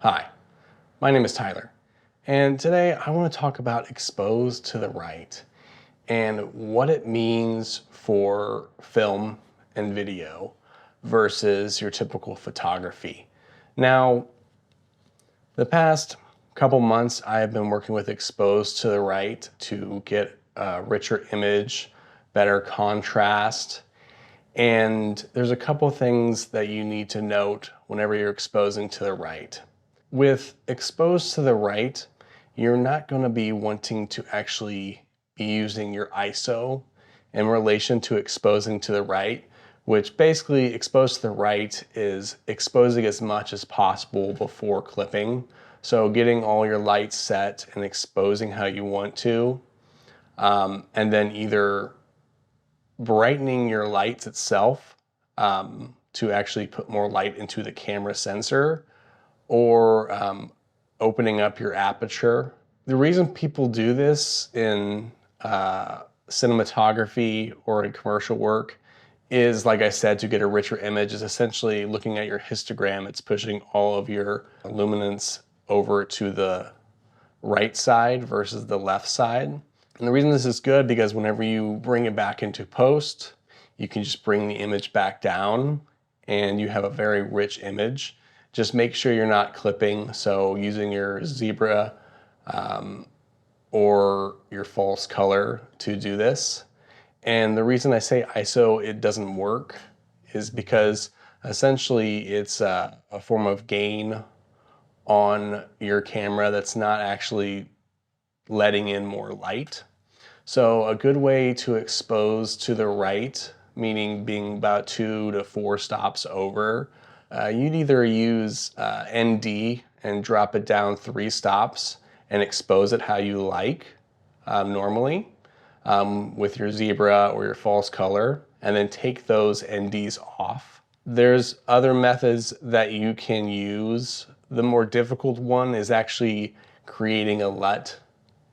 Hi, my name is Tyler, and today I want to talk about exposed to the right and what it means for film and video versus your typical photography. Now, the past couple months I have been working with exposed to the right to get a richer image, better contrast, and there's a couple things that you need to note whenever you're exposing to the right. With exposed to the right, you're not going to be wanting to actually be using your ISO in relation to exposing to the right, which basically exposed to the right is exposing as much as possible before clipping. So getting all your lights set and exposing how you want to, and then either brightening your lights itself to actually put more light into the camera sensor, or opening up your aperture. The reason people do this in cinematography or in commercial work is, like I said, to get a richer image. Is essentially looking at your histogram. It's pushing all of your luminance over to the right side versus the left side. And the reason this is good, because whenever you bring it back into post, you can just bring the image back down and you have a very rich image. Just make sure you're not clipping, so using your zebra or your false color to do this. And the reason I say ISO it doesn't work is because essentially it's a form of gain on your camera that's not actually letting in more light. So a good way to expose to the right, meaning being about 2 to 4 stops over, you'd either use ND and drop it down 3 stops and expose it how you like normally with your zebra or your false color, and then take those NDs off. There's other methods that you can use. The more difficult one is actually creating a LUT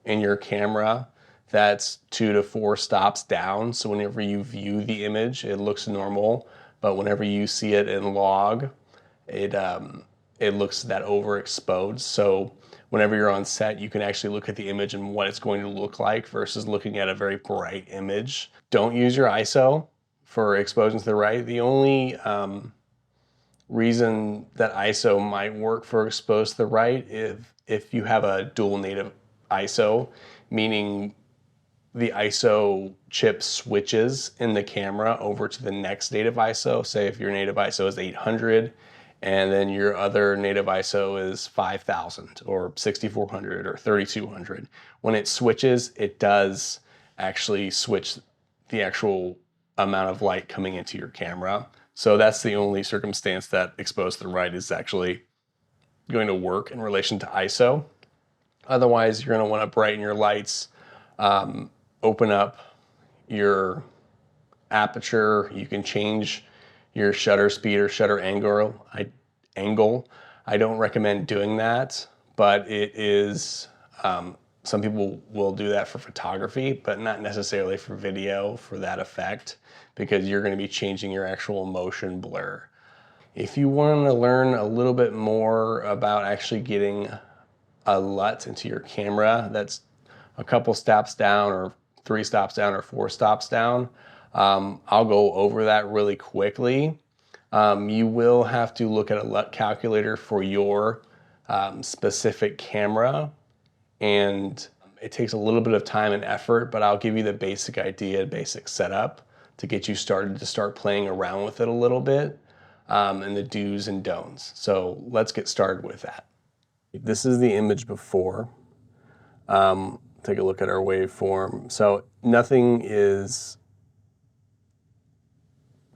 in your camera that's 2 to 4 stops down. So whenever you view the image, it looks normal, but whenever you see it in log, it looks that overexposed. So whenever you're on set, you can actually look at the image and what it's going to look like versus looking at a very bright image. Don't use your ISO for exposing to the right. The only reason that ISO might work for exposed to the right is if you have a dual native ISO, meaning the ISO chip switches in the camera over to the next native ISO. Say if your native ISO is 800 and then your other native ISO is 5000 or 6400 or 3200. When it switches, it does actually switch the actual amount of light coming into your camera. So that's the only circumstance that exposed to the right is actually going to work in relation to ISO. Otherwise, you're going to want to brighten your lights, open up your aperture. You can change your shutter speed or shutter angle. I don't recommend doing that, but it is, some people will do that for photography, but not necessarily for video for that effect, because you're going to be changing your actual motion blur. If you want to learn a little bit more about actually getting a LUT into your camera that's a couple stops down or 3 stops down or 4 stops down, I'll go over that really quickly. You will have to look at a LUT calculator for your specific camera, and it takes a little bit of time and effort, but I'll give you the basic idea, basic setup to get you started to start playing around with it a little bit, and the do's and don'ts. So let's get started with that. This is the image before. Take a look at our waveform. So nothing is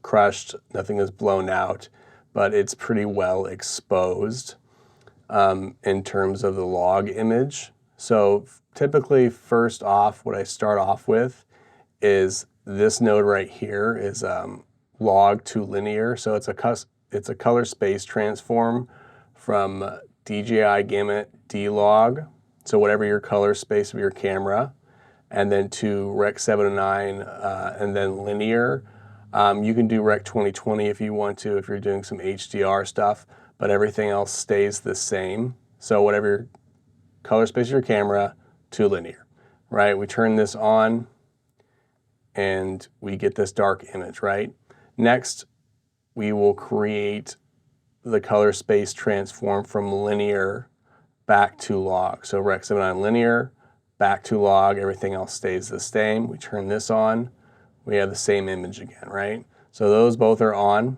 crushed, nothing is blown out, but it's pretty well exposed in terms of the log image. So typically, first off, what I start off with is this node right here is log to linear. So it's a color space transform from DJI gamut D-log, so whatever your color space of your camera, and then to Rec 709 and then linear. You can do Rec 2020 if you want to, if you're doing some HDR stuff, but everything else stays the same. So whatever your color space of your camera, to linear, right? We turn this on and we get this dark image, right? Next, we will create the color space transform from linear back to log. So Rec 7 on linear, back to log, everything else stays the same. We turn this on, we have the same image again, right? So those both are on.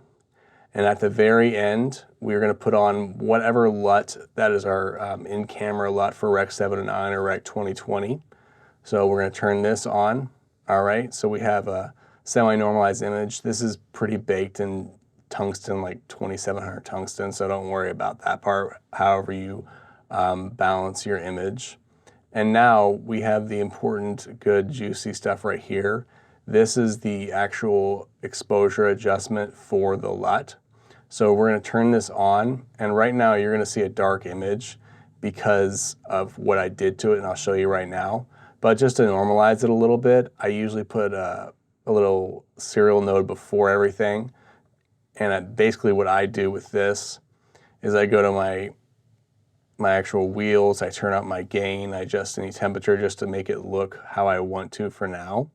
And at the very end, we're going to put on whatever LUT that is our in-camera LUT for Rec 709 or Rec 2020. So we're going to turn this on. All right, so we have a semi-normalized image. This is pretty baked in tungsten, like 2700 tungsten, so don't worry about that part, however you balance your image. And now we have the important, good, juicy stuff right here. This is the actual exposure adjustment for the LUT. So we're going to turn this on, and right now you're going to see a dark image because of what I did to it, and I'll show you right now. But just to normalize it a little bit, I usually put a little serial node before everything. And basically what I do with this is I go to my actual wheels, I turn up my gain, I adjust any temperature just to make it look how I want to for now.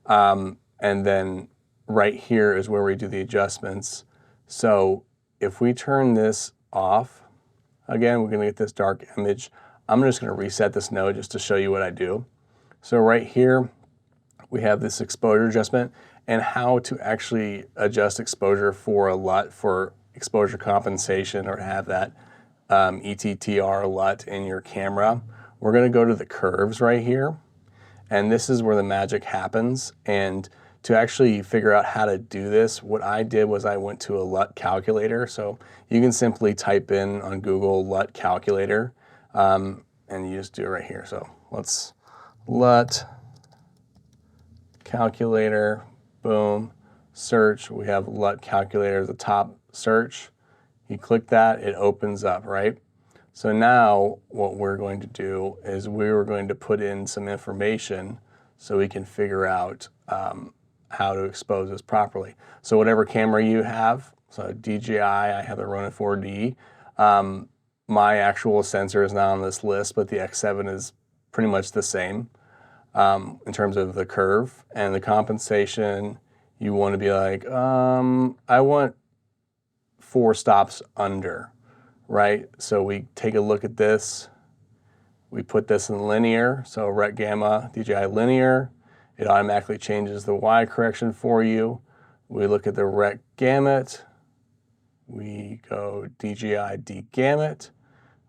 And then right here is where we do the adjustments. So if we turn this off, again, we're gonna get this dark image. I'm just gonna reset this node just to show you what I do. So right here, we have this exposure adjustment and how to actually adjust exposure for a LUT for exposure compensation or have that ETTR LUT in your camera. We're gonna go to the curves right here. And this is where the magic happens. And to actually figure out how to do this, what I did was I went to a LUT calculator. So you can simply type in on Google LUT calculator, and you just do it right here. So let's LUT calculator, boom, search. We have LUT calculator at the top, search. You click that, it opens up, right? So now what we're going to do is we're going to put in some information so we can figure out how to expose this properly. So whatever camera you have, so DJI, I have the Ronin 4D. My actual sensor is not on this list, but the X7 is pretty much the same in terms of the curve and the compensation. You want to be like, I want 4 stops under, right? So we take a look at this. We put this in linear, so Rec Gamma, DJI linear. It automatically changes the Y correction for you. We look at the Rec Gamut. We go DJI D Gamut.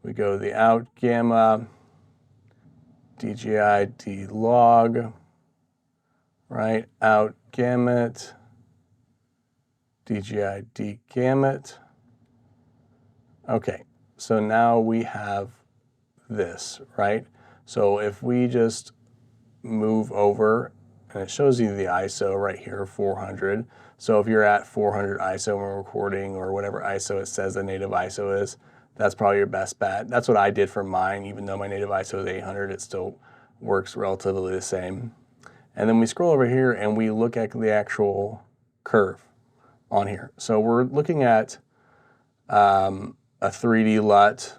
We go the out Gamma, DJI D Log, right? Out Gamut, DJI D Gamut. Okay, so now we have this, right? So if we just move over, and it shows you the ISO right here, 400. So if you're at 400 ISO when recording or whatever ISO it says the native ISO is, that's probably your best bet. That's what I did for mine. Even though my native ISO is 800, it still works relatively the same. And then we scroll over here and we look at the actual curve on here. So we're looking at a 3D LUT,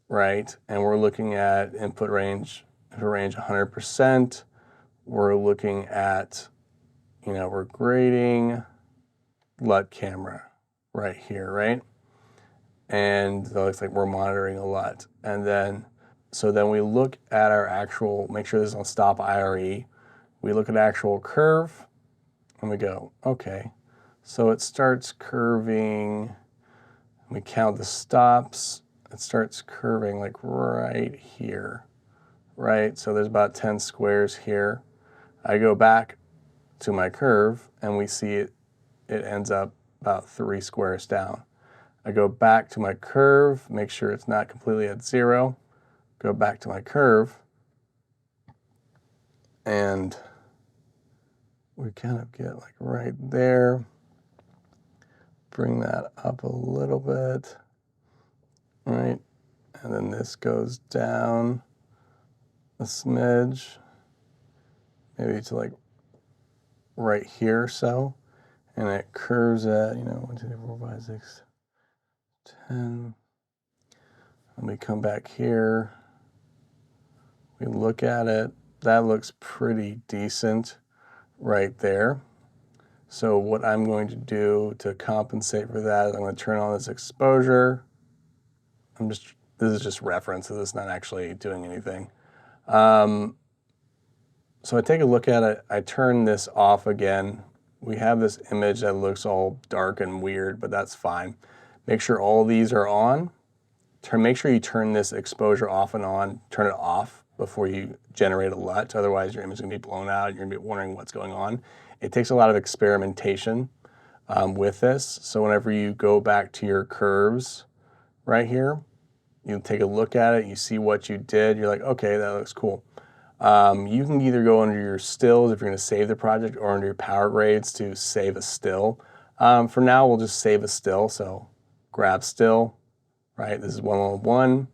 right? And we're looking at input range 100%. We're looking at, we're grading LUT camera right here, right? And it looks like we're monitoring a LUT. And then, so then we look at our actual, make sure this is on stop IRE. We look at actual curve and we go, okay. So it starts curving, we count the stops. It starts curving like right here, right? So there's about 10 squares here. I go back to my curve and we see it ends up about 3 squares down. I go back to my curve, make sure it's not completely at 0, go back to my curve, and we kind of get like right there. Bring that up a little bit, right? And then this goes down a smidge, maybe to like right here or so. And it curves at, 1, 2, 3, 4, 5, 6, 10. Let me come back here. We look at it. That looks pretty decent right there. So what I'm going to do to compensate for that is I'm going to turn on this exposure. This is just reference, so this is not actually doing anything. So I take a look at it, I turn this off again. We have this image that looks all dark and weird, but that's fine. Make sure all these are on. Make sure you turn this exposure off and on, turn it off before you generate a LUT, otherwise your image is going to be blown out and you're going to be wondering what's going on. It takes a lot of experimentation with this, so whenever you go back to your curves right here, you take a look at it, you see what you did, you're like, okay, that looks cool. You can either go under your stills if you're going to save the project, or under your power grades to save a still. For now, we'll just save a still, so grab still, right? This is 111.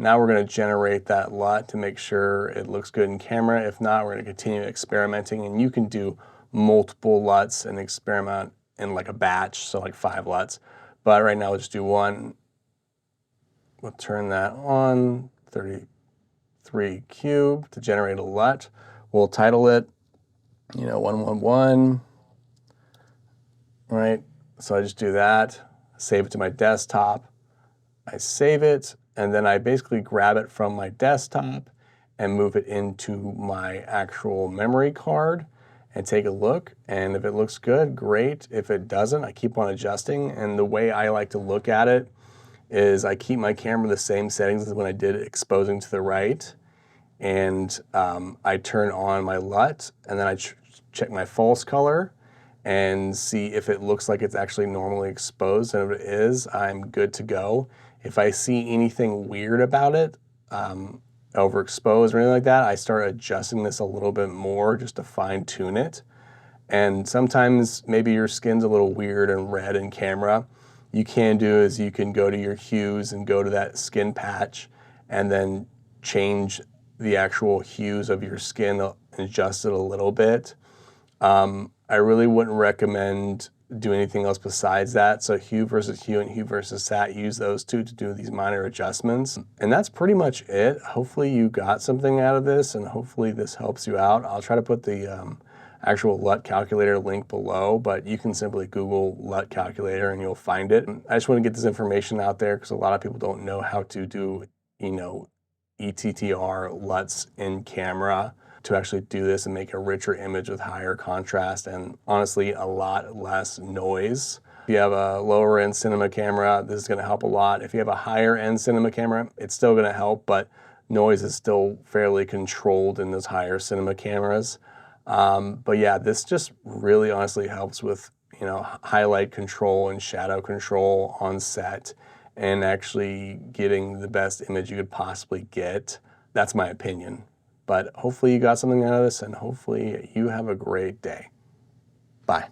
Now we're going to generate that LUT to make sure it looks good in camera. If not, we're going to continue experimenting, and you can do multiple LUTs and experiment in like a batch, so like 5 LUTs. But right now we'll just do one. We'll turn that on, 33 cube to generate a LUT. We'll title it, 111, right? So I just do that, save it to my desktop. I save it, and then I basically grab it from my desktop and move it into my actual memory card and take a look. And if it looks good, great. If it doesn't, I keep on adjusting. And the way I like to look at it is I keep my camera the same settings as when I did exposing to the right. And I turn on my LUT, and then I check my false color and see if it looks like it's actually normally exposed. And if it is, I'm good to go. If I see anything weird about it, overexposed or anything like that, I start adjusting this a little bit more just to fine tune it. And sometimes maybe your skin's a little weird and red in camera. You can do is you can go to your hues and go to that skin patch and then change the actual hues of your skin and adjust it a little bit. I really wouldn't recommend do anything else besides that. So hue versus hue and hue versus sat, use those two to do these minor adjustments. And that's pretty much it. Hopefully you got something out of this, and hopefully this helps you out. I'll try to put the actual LUT calculator link below, but you can simply Google LUT calculator and you'll find it. I just want to get this information out there because a lot of people don't know how to do, ETTR LUTs in camera to actually do this and make a richer image with higher contrast and honestly a lot less noise. If you have a lower end cinema camera, this is going to help a lot. If you have a higher end cinema camera, it's still going to help, but noise is still fairly controlled in those higher cinema cameras. But yeah, this just really honestly helps with highlight control and shadow control on set and actually getting the best image you could possibly get. That's my opinion. But hopefully you got something out of this, and hopefully you have a great day. Bye.